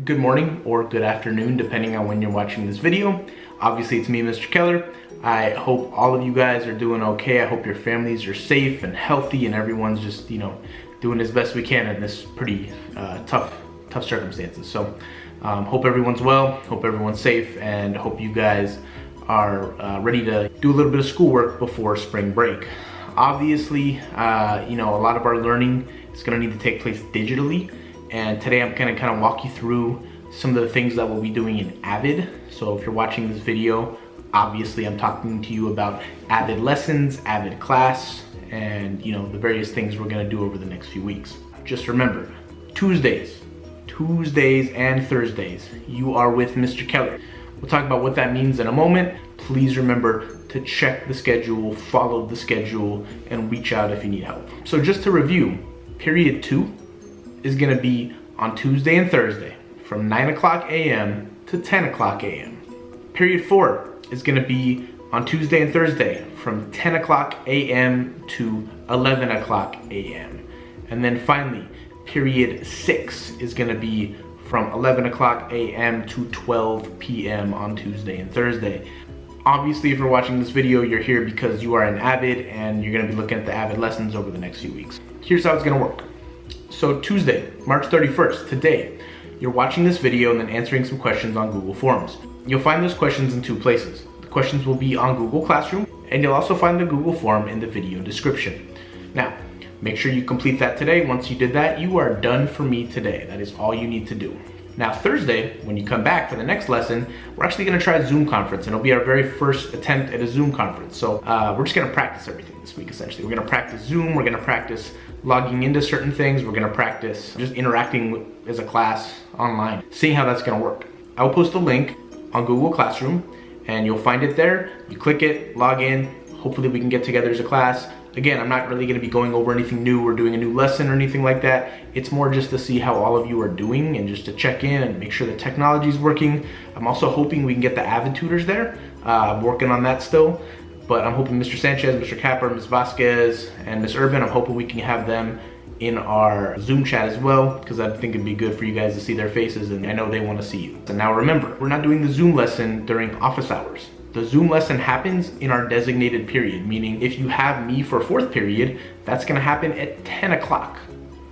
Good morning or good afternoon, depending on when you're watching this video. Obviously, it's me, Mr. Keller. I hope all of you guys are doing okay. I hope your families are safe and healthy and everyone's just, doing as best we can in this pretty tough circumstances. So hope everyone's well, hope everyone's safe, and hope you guys are ready to do a little bit of schoolwork before spring break. Obviously, a lot of our learning is gonna need to take place digitally. And today I'm gonna kind of walk you through some of the things that we'll be doing in AVID. So if you're watching this video, obviously I'm talking to you about AVID lessons, AVID class, and the various things we're gonna do over the next few weeks. Just remember, Tuesdays and Thursdays, you are with Mr. Keller. We'll talk about what that means in a moment. Please remember to check the schedule, follow the schedule, and reach out if you need help. So just to review, period 2 is gonna be on Tuesday and Thursday from 9 o'clock a.m. to 10 o'clock a.m. Period 4 is gonna be on Tuesday and Thursday from 10 o'clock a.m. to 11 o'clock a.m. And then finally, period 6 is gonna be from 11 o'clock a.m. to 12 p.m. on Tuesday and Thursday. Obviously, if you're watching this video, you're here because you are an AVID and you're gonna be looking at the AVID lessons over the next few weeks. Here's how it's gonna work. So Tuesday, March 31st, today, you're watching this video and then answering some questions on Google Forms. You'll find those questions in two places. The questions will be on Google Classroom, and you'll also find the Google form in the video description. Now, make sure you complete that today. Once you did that, you are done for me today. That is all you need to do. Now Thursday, when you come back for the next lesson, we're actually gonna try a Zoom conference, and it'll be our very first attempt at a Zoom conference. So we're just gonna practice everything this week, essentially. We're gonna practice Zoom, we're gonna practice logging into certain things, we're gonna practice just interacting as a class online, seeing how that's gonna work. I'll post a link on Google Classroom, and you'll find it there. You click it, log in, hopefully we can get together as a class. Again, I'm not really gonna be going over anything new or doing a new lesson or anything like that. It's more just to see how all of you are doing and just to check in and make sure the technology is working. I'm also hoping we can get the AVID tutors there. I'm working on that still, but I'm hoping Mr. Sanchez, Mr. Capper, Ms. Vasquez, and Ms. Urban, I'm hoping we can have them in our Zoom chat as well, because I think it'd be good for you guys to see their faces, and I know they wanna see you. So now remember, we're not doing the Zoom lesson during office hours. The Zoom lesson happens in our designated period, meaning if you have me for 4th period, that's gonna happen at 10 o'clock.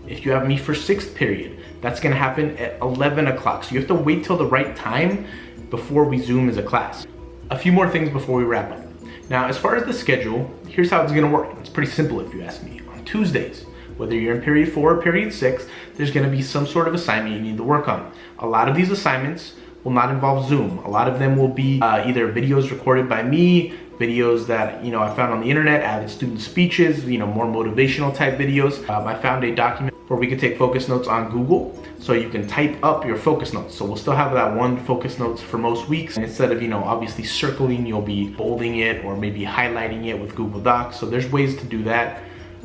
If you have me for 6th period, that's gonna happen at 11 o'clock. So you have to wait till the right time before we Zoom as a class. A few more things before we wrap up. Now, as far as the schedule, here's how it's gonna work. It's pretty simple if you ask me. On Tuesdays, whether you're in period 4 or period 6, there's gonna be some sort of assignment you need to work on. A lot of these assignments will not involve Zoom. A lot of them will be either videos recorded by me, videos that I found on the internet, AVID student speeches, more motivational type videos. I found a document where we could take focus notes on Google, so you can type up your focus notes. So we'll still have that one focus notes for most weeks. And instead of obviously circling, you'll be bolding it or maybe highlighting it with Google Docs. So there's ways to do that.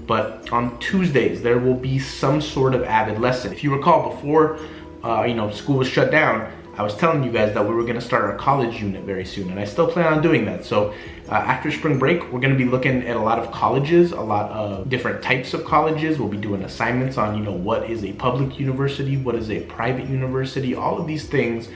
But on Tuesdays, there will be some sort of AVID lesson. If you recall, before school was shut down, I was telling you guys that we were gonna start our college unit very soon, and I still plan on doing that. So after spring break, we're gonna be looking at a lot of colleges, a lot of different types of colleges. We'll be doing assignments on, what is a public university, what is a private university. All of these things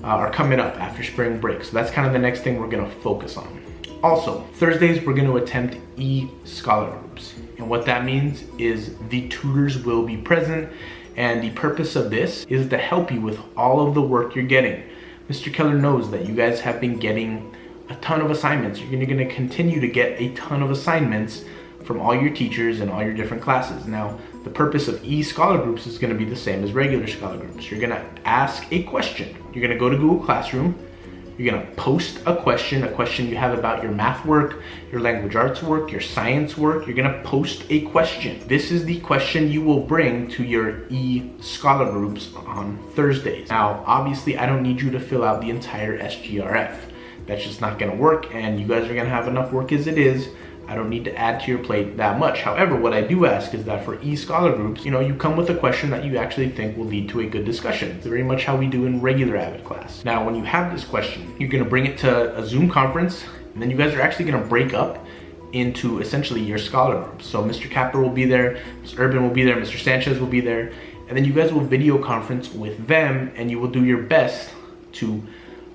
are coming up after spring break. So that's kind of the next thing we're gonna focus on. Also, Thursdays, we're gonna attempt e-scholar groups. And what that means is the tutors will be present. And the purpose of this is to help you with all of the work you're getting. Mr. Keller knows that you guys have been getting a ton of assignments. You're gonna continue to get a ton of assignments from all your teachers and all your different classes. Now, the purpose of e-scholar groups is gonna be the same as regular scholar groups. You're gonna ask a question. You're gonna go to Google Classroom. You're gonna post a question you have about your math work, your language arts work, your science work. You're gonna post a question. This is the question you will bring to your e-scholar groups on Thursdays. Now, obviously, I don't need you to fill out the entire SGRF. That's just not gonna work, and you guys are gonna have enough work as it is. I don't need to add to your plate that much. However, what I do ask is that for e-scholar groups, you come with a question that you actually think will lead to a good discussion. It's very much how we do in regular AVID class. Now, when you have this question, you're gonna bring it to a Zoom conference, and then you guys are actually gonna break up into essentially your scholar groups. So Mr. Capper will be there, Ms. Urban will be there, Mr. Sanchez will be there, and then you guys will video conference with them, and you will do your best to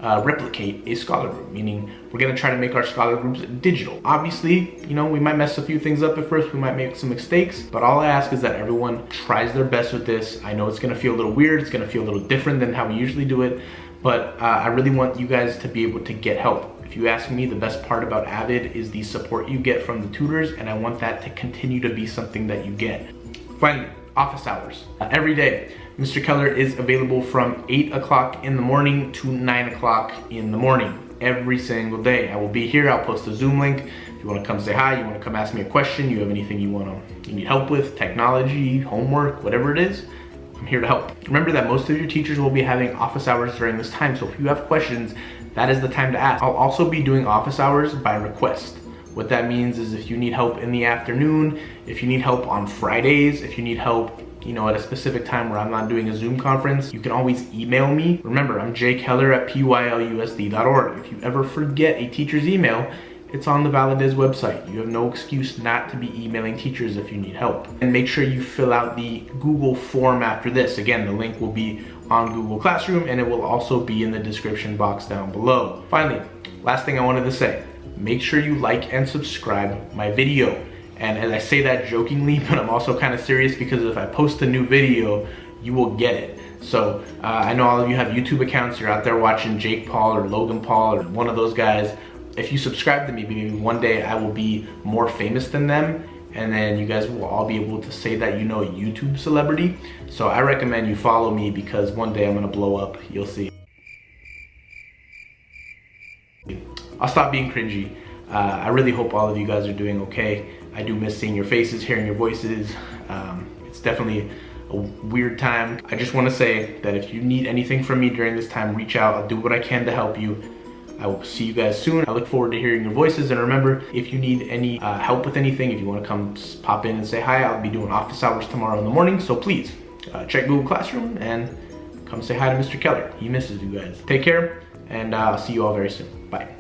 replicate a scholar group, meaning we're gonna try to make our scholar groups digital. Obviously, you know, we might mess a few things up at first, we might make some mistakes, but all I ask is that everyone tries their best with this. I know it's gonna feel a little weird, it's gonna feel a little different than how we usually do it, but I really want you guys to be able to get help. If you ask me, the best part about AVID is the support you get from the tutors, and I want that to continue to be something that you get. Finally, office hours. Every day, Mr. Keller is available from 8 o'clock in the morning to 9 o'clock in the morning. Every single day. I will be here, I'll post a Zoom link. If you wanna come say hi, you wanna come ask me a question, you have anything you need help with, technology, homework, whatever it is, I'm here to help. Remember that most of your teachers will be having office hours during this time, so if you have questions, that is the time to ask. I'll also be doing office hours by request. What that means is if you need help in the afternoon, if you need help on Fridays, if you need help, you know, at a specific time where I'm not doing a Zoom conference, you can always email me. Remember, I'm jkeller@pylusd.org. If you ever forget a teacher's email, it's on the Validiz website. You have no excuse not to be emailing teachers if you need help. And make sure you fill out the Google form after this. Again, the link will be on Google Classroom, and it will also be in the description box down below. Finally, last thing I wanted to say, make sure you like and subscribe my video. And as I say that jokingly, but I'm also kind of serious, because if I post a new video, you will get it. So I know all of you have YouTube accounts, you're out there watching Jake Paul or Logan Paul or one of those guys. If you subscribe to me, maybe one day I will be more famous than them, and then you guys will all be able to say that you know a YouTube celebrity. So I recommend you follow me, because one day I'm gonna blow up, you'll see. I'll stop being cringy. I really hope all of you guys are doing okay. I do miss seeing your faces, hearing your voices. It's definitely a weird time. I just wanna say that if you need anything from me during this time, reach out. I'll do what I can to help you. I will see you guys soon. I look forward to hearing your voices, and remember, if you need any help with anything, if you wanna come pop in and say hi, I'll be doing office hours tomorrow in the morning, so please check Google Classroom and come say hi to Mr. Keller. He misses you guys. Take care, and I'll see you all very soon. Bye.